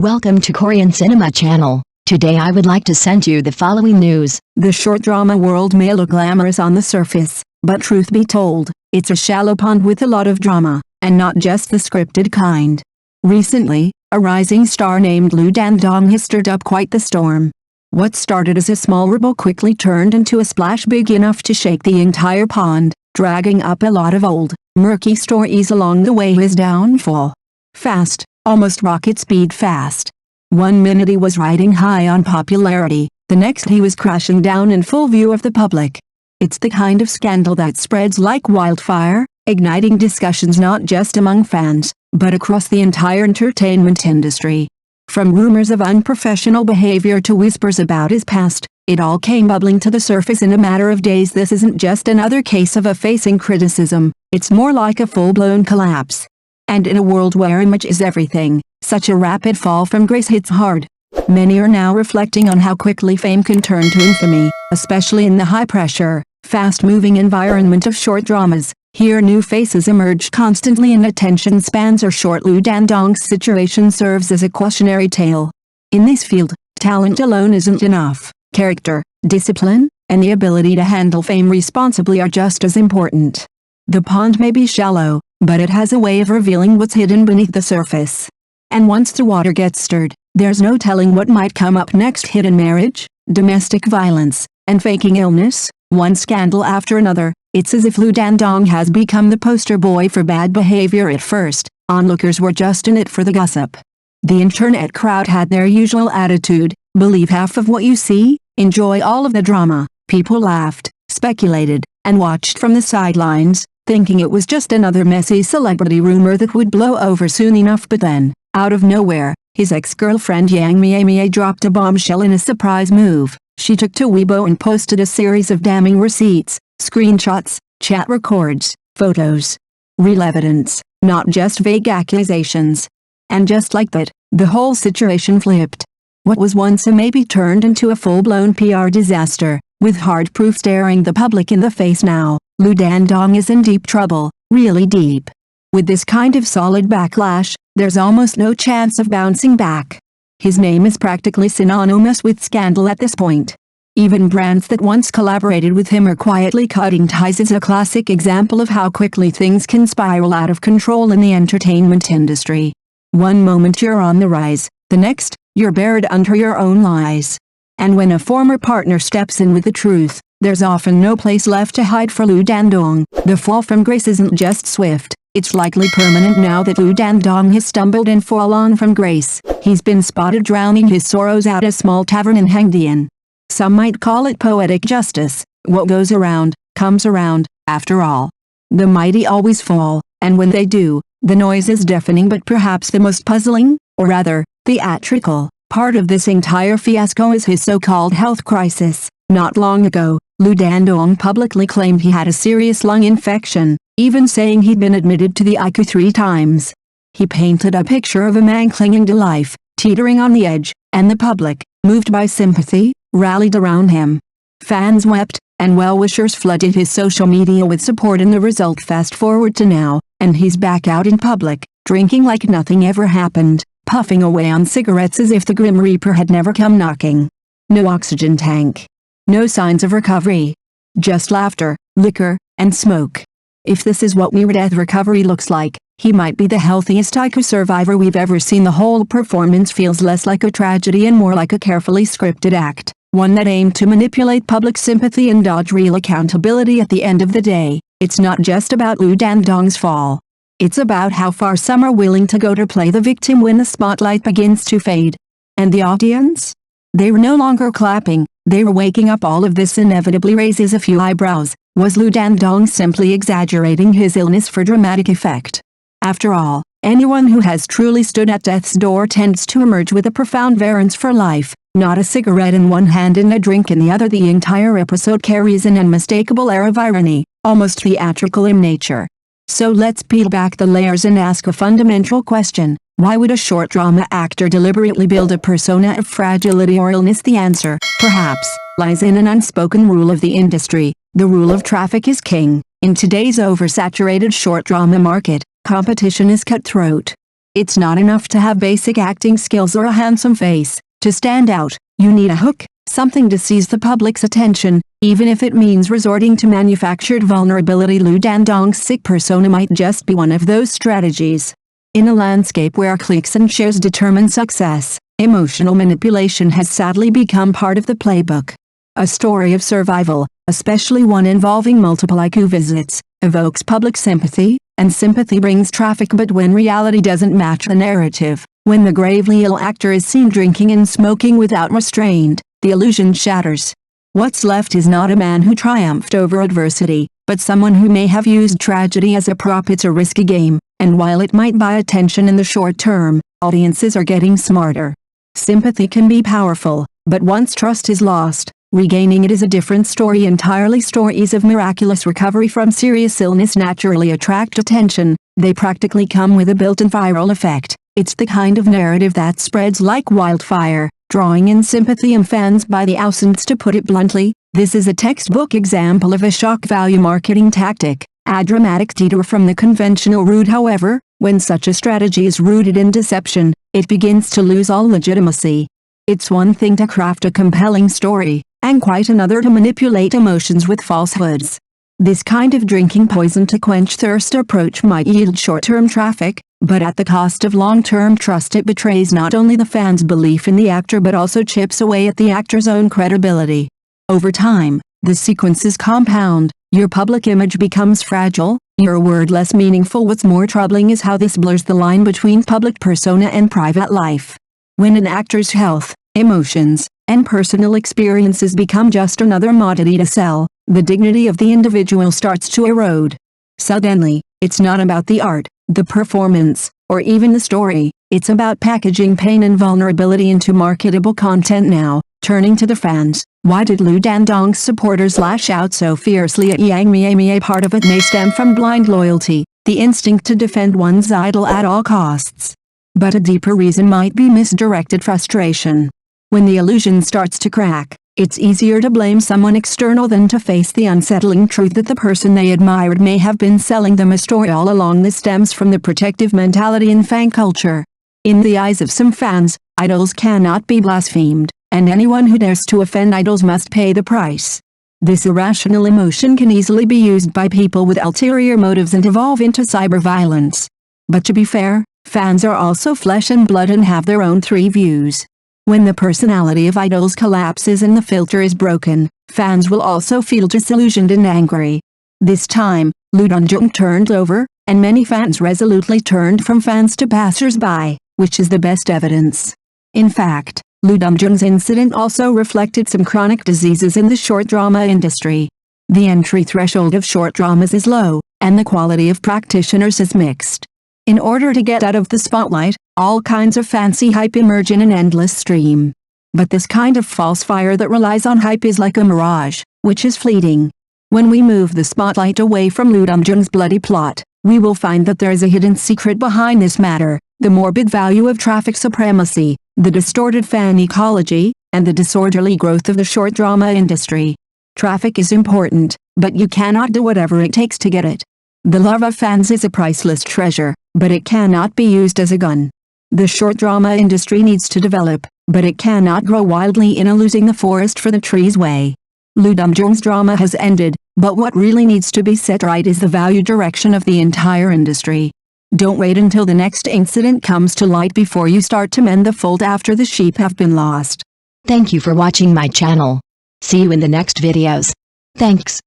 Welcome to Korean Cinema Channel. Today I would like to send you the following news. The short drama world may look glamorous on the surface, but truth be told, it's a shallow pond with a lot of drama, and not just the scripted kind. Recently, a rising star named Lu Dandong has stirred up quite the storm. What started as a small ripple quickly turned into a splash big enough to shake the entire pond, dragging up a lot of old, murky stories along the way. His downfall. Fast, almost rocket speed fast. 1 minute he was riding high on popularity, the next he was crashing down in full view of the public. It's the kind of scandal that spreads like wildfire, igniting discussions not just among fans, but across the entire entertainment industry. From rumors of unprofessional behavior to whispers about his past, it all came bubbling to the surface in a matter of days. This isn't just another case of facing criticism, it's more like a full-blown collapse. And in a world where image is everything, such a rapid fall from grace hits hard. Many are now reflecting on how quickly fame can turn to infamy, especially in the high-pressure, fast-moving environment of short dramas. Here new faces emerge constantly and attention spans are short. Lu Dandong's situation serves as a cautionary tale. In this field, talent alone isn't enough. Character, discipline, and the ability to handle fame responsibly are just as important. The pond may be shallow, but it has a way of revealing what's hidden beneath the surface. And once the water gets stirred, there's no telling what might come up next. Hidden marriage, domestic violence, and faking illness, one scandal after another. It's as if Lu Dandong has become the poster boy for bad behavior. At first, onlookers were just in it for the gossip. The internet crowd had their usual attitude: believe half of what you see, enjoy all of the drama. People laughed, speculated, and watched from the sidelines, thinking it was just another messy celebrity rumor that would blow over soon enough. But then, out of nowhere, his ex-girlfriend Yang Mie dropped a bombshell in a surprise move. She took to Weibo and posted a series of damning receipts, screenshots, chat records, photos. Real evidence, not just vague accusations. And just like that, the whole situation flipped. What was once a maybe turned into a full-blown PR disaster, with hard proof staring the public in the face now. Lu Dandong is in deep trouble, really deep. With this kind of solid backlash, there's almost no chance of bouncing back. His name is practically synonymous with scandal at this point. Even brands that once collaborated with him are quietly cutting ties. Is a classic example of how quickly things can spiral out of control in the entertainment industry. One moment you're on the rise, the next, you're buried under your own lies. And when a former partner steps in with the truth, there's often no place left to hide for Lu Dandong. The fall from grace isn't just swift, it's likely permanent. Now that Lu Dandong has stumbled and fallen from grace, he's been spotted drowning his sorrows at a small tavern in Hae-in. Some might call it poetic justice. What goes around, comes around, after all. The mighty always fall, and when they do, the noise is deafening. But perhaps the most puzzling, or rather, theatrical, part of this entire fiasco is his so-called health crisis. Not long ago, Lu Dandong publicly claimed he had a serious lung infection, even saying he'd been admitted to the ICU 3 times. He painted a picture of a man clinging to life, teetering on the edge, and the public, moved by sympathy, rallied around him. Fans wept, and well-wishers flooded his social media with support. And the result: fast forward to now, and he's back out in public, drinking like nothing ever happened, puffing away on cigarettes as if the Grim Reaper had never come knocking. No oxygen tank. No signs of recovery. Just laughter, liquor, and smoke. If this is what near-death recovery looks like, he might be the healthiest ICU survivor we've ever seen. The whole performance feels less like a tragedy and more like a carefully scripted act, one that aimed to manipulate public sympathy and dodge real accountability. At the end of the day, it's not just about Lu Dandong's fall. It's about how far some are willing to go to play the victim when the spotlight begins to fade. And the audience? They were no longer clapping, they were waking up. All of this inevitably raises a few eyebrows. Was Lu Dandong simply exaggerating his illness for dramatic effect? After all, anyone who has truly stood at death's door tends to emerge with a profound reverence for life, not a cigarette in one hand and a drink in the other. The entire episode carries an unmistakable air of irony, almost theatrical in nature. So let's peel back the layers and ask a fundamental question. Why would a short drama actor deliberately build a persona of fragility or illness? The answer, perhaps, lies in an unspoken rule of the industry. The rule of traffic is king. In today's oversaturated short drama market, competition is cutthroat. It's not enough to have basic acting skills or a handsome face. To stand out, you need a hook, something to seize the public's attention, even if it means resorting to manufactured vulnerability. Lu Dandong's sick persona might just be one of those strategies. In a landscape where clicks and shares determine success, emotional manipulation has sadly become part of the playbook. A story of survival, especially one involving multiple IQ visits, evokes public sympathy, and sympathy brings traffic. But when reality doesn't match the narrative, when the gravely ill actor is seen drinking and smoking without restraint, the illusion shatters. What's left is not a man who triumphed over adversity, but someone who may have used tragedy as a prop. It's a risky game, and while it might buy attention in the short term, audiences are getting smarter. Sympathy can be powerful, but once trust is lost, regaining it is a different story entirely. Stories of miraculous recovery from serious illness naturally attract attention. They practically come with a built-in viral effect. It's the kind of narrative that spreads like wildfire, drawing in sympathy and fans by the thousands. To put it bluntly, this is a textbook example of a shock value marketing tactic, a dramatic detour from the conventional route. However, when such a strategy is rooted in deception, it begins to lose all legitimacy. It's one thing to craft a compelling story, and quite another to manipulate emotions with falsehoods. This kind of drinking poison to quench thirst approach might yield short-term traffic, but at the cost of long-term trust. It betrays not only the fans' belief in the actor but also chips away at the actor's own credibility. Over time, the sequences compound, your public image becomes fragile, your word less meaningful. What's more troubling is how this blurs the line between public persona and private life. When an actor's health, emotions, and personal experiences become just another commodity to sell, the dignity of the individual starts to erode. Suddenly, it's not about the art, the performance, or even the story. It's about packaging pain and vulnerability into marketable content. Now, turning to the fans, why did Lu Dandong's supporters lash out so fiercely at Yang Mie? Part of it may stem from blind loyalty, the instinct to defend one's idol at all costs. But a deeper reason might be misdirected frustration. When the illusion starts to crack, it's easier to blame someone external than to face the unsettling truth that the person they admired may have been selling them a story all along. This stems from the protective mentality in fan culture. In the eyes of some fans, idols cannot be blasphemed, and anyone who dares to offend idols must pay the price. This irrational emotion can easily be used by people with ulterior motives and evolve into cyber violence. But to be fair, fans are also flesh and blood and have their own three views. When the personality of idols collapses and the filter is broken, fans will also feel disillusioned and angry. This time, Lu Dandong turned over, and many fans resolutely turned from fans to passers-by, which is the best evidence. In fact, Lu Dandong's incident also reflected some chronic diseases in the short drama industry. The entry threshold of short dramas is low, and the quality of practitioners is mixed. In order to get out of the spotlight, all kinds of fancy hype emerge in an endless stream. But this kind of false fire that relies on hype is like a mirage, which is fleeting. When we move the spotlight away from Lu Dandong's bloody plot, we will find that there is a hidden secret behind this matter: the morbid value of traffic supremacy, the distorted fan ecology, and the disorderly growth of the short drama industry. Traffic is important, but you cannot do whatever it takes to get it. The love of fans is a priceless treasure, but it cannot be used as a gun. The short drama industry needs to develop, but it cannot grow wildly in a losing the forest for the trees way. Lu Dandong's drama has ended, but what really needs to be set right is the value direction of the entire industry. Don't wait until the next incident comes to light before you start to mend the fold after the sheep have been lost. Thank you for watching my channel. See you in the next videos. Thanks.